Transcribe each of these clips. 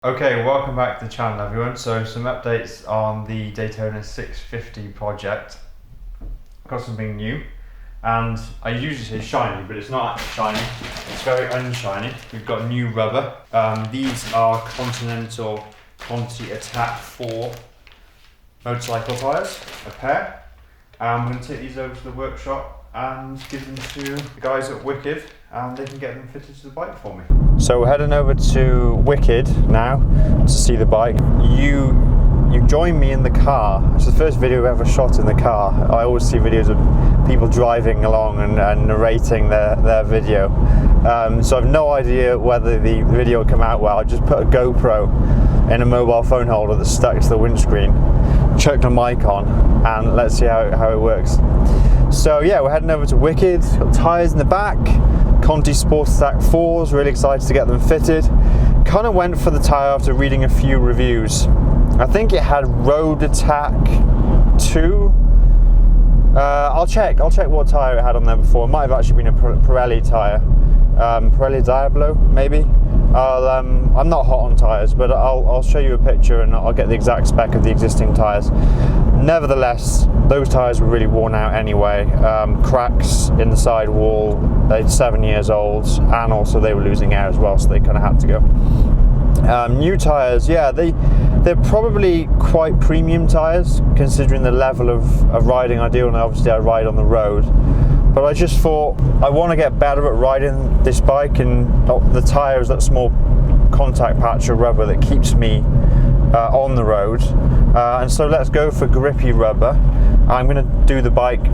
Okay, welcome back to the channel everyone. So some updates on the Daytona 650 project. Got something new, and I usually say shiny, but it's not actually shiny. It's very unshiny. We've got new rubber. These are Continental Conti Attack 4 motorcycle tyres, a pair. I'm going to take these over to the workshop and give them to the guys at Wicked, and they can get them fitted to the bike for me. So we're heading over to Wicked now to see the bike. You join me in the car. It's the first video I've ever shot in the car. I always see videos of people driving along and narrating their video. So I've no idea whether the video will come out well. I just put a GoPro in a mobile phone holder that's stuck to the windscreen, chucked a mic on, and let's see how it works. So yeah, we're heading over to Wicked. Got tyres in the back, Conti Sport Attack 4s, really excited to get them fitted. Kind of went for the tyre after reading a few reviews. I think it had Road Attack 2. I'll check what tyre it had on there before. It might have actually been a Pirelli tyre. Pirelli Diablo, maybe. I'm not hot on tyres, but I'll show you a picture and I'll get the exact spec of the existing tyres. Nevertheless, those tyres were really worn out anyway. Cracks in the sidewall, they're 7 years old, and also they were losing air as well, so they kind of had to go. New tyres, yeah, they're probably quite premium tyres considering the level of riding I do, and obviously I ride on the road. But I just thought I want to get better at riding this bike, and the tyre is that small contact patch of rubber that keeps me on the road. And so let's go for grippy rubber. I'm going to do the bike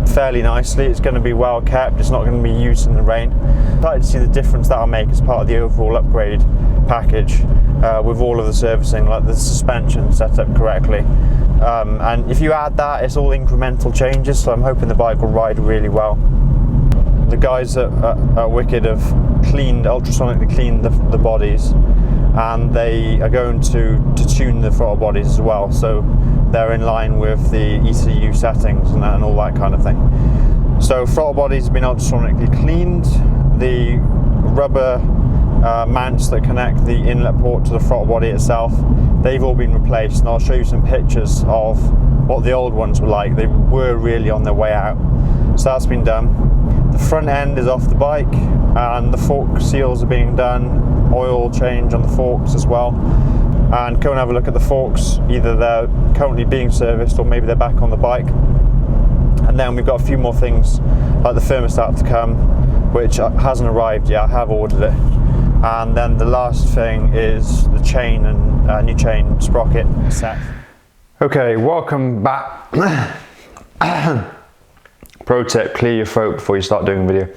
fairly nicely. It's going to be well kept. It's not going to be used in the rain. I'm excited to see the difference that I'll make as part of the overall upgrade package with all of the servicing, like the suspension set up correctly. And if you add that, it's all incremental changes, so I'm hoping the bike will ride really well. The guys at Wicked have ultrasonically cleaned the bodies, and they are going to tune the throttle bodies as well, so they're in line with the ECU settings and all that kind of thing. So throttle bodies have been ultrasonically cleaned. The rubber mounts that connect the inlet port to the throttle body itself, they've all been replaced, and I'll show you some pictures of what the old ones were like. They were really on their way out, so that's been done. The front end is off the bike, and the fork seals are being done, oil change on the forks as well. And go and have a look at the forks, either they're currently being serviced or maybe they're back on the bike. And then we've got a few more things like the thermostat to come, which hasn't arrived yet. I have ordered it. And then the last thing is the chain and new chain sprocket set. Okay, welcome back. Pro tip, clear your throat before you start doing a video.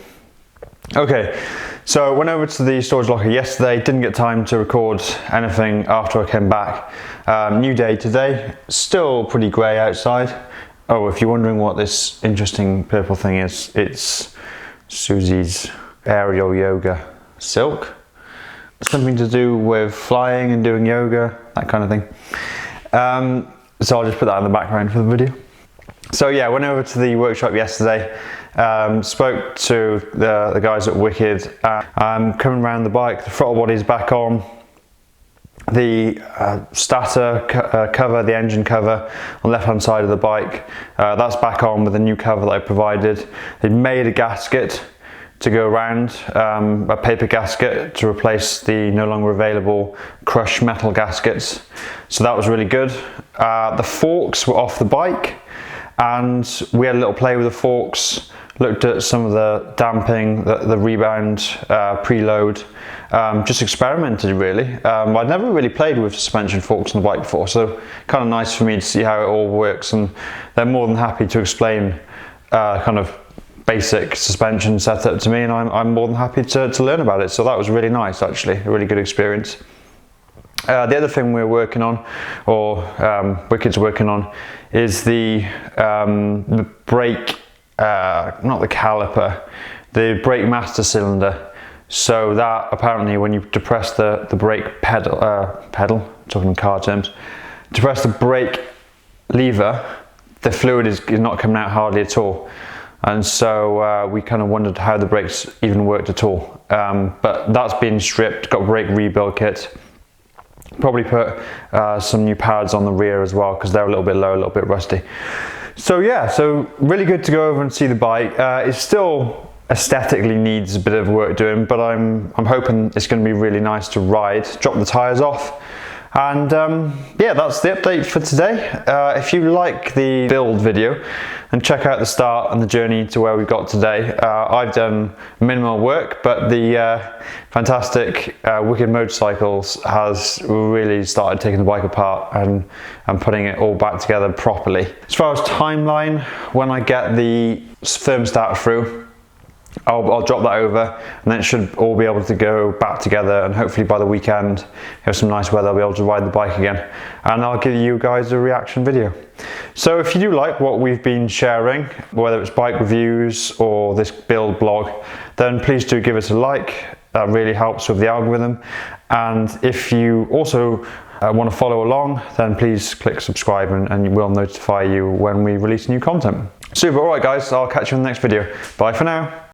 Okay, so I went over to the storage locker yesterday, didn't get time to record anything after I came back. New day today, still pretty grey outside. Oh, if you're wondering what this interesting purple thing is, it's Susie's aerial yoga silk. Something to do with flying and doing yoga, that kind of thing. So I'll just put that in the background for the video. So yeah, went over to the workshop yesterday, spoke to the guys at Wicked. I'm coming around the bike, the throttle body's back on, the starter cover, the engine cover on the left hand side of the bike, that's back on with the new cover that I provided. They made a gasket to go around, a paper gasket to replace the no longer available crushed metal gaskets, so that was really good. The forks were off the bike, and we had a little play with the forks, looked at some of the damping, the rebound, preload, just experimented really. I'd never really played with suspension forks on the bike before, so kind of nice for me to see how it all works, and they're more than happy to explain kind of basic suspension setup to me, and I'm more than happy to learn about it, so that was really nice actually, a really good experience. The other thing we're working on, or Wicked's working on, is the brake, not the caliper, the brake master cylinder. So that apparently when you depress the brake pedal, talking in car terms, depress the brake lever, the fluid is not coming out hardly at all. And so we kind of wondered how the brakes even worked at all. But that's been stripped, got brake rebuild kit. Probably put some new pads on the rear as well, because they're a little bit low, a little bit rusty. So yeah, so really good to go over and see the bike. It still aesthetically needs a bit of work doing, but I'm hoping it's going to be really nice to ride. Drop the tyres off. And yeah, that's the update for today. If you like the build video, then check out the start and the journey to where we got today. I've done minimal work, but the fantastic Wicked Motorcycles has really started taking the bike apart and putting it all back together properly. As far as timeline, when I get the thermostat through, I'll drop that over, and then it should all be able to go back together, and hopefully by the weekend, have some nice weather, I'll be able to ride the bike again, and I'll give you guys a reaction video. So if you do like what we've been sharing, whether it's bike reviews or this build blog, then please do give us a like. That really helps with the algorithm. And if you also want to follow along, then please click subscribe, and we'll notify you when we release new content. Super, alright guys, I'll catch you in the next video. Bye for now.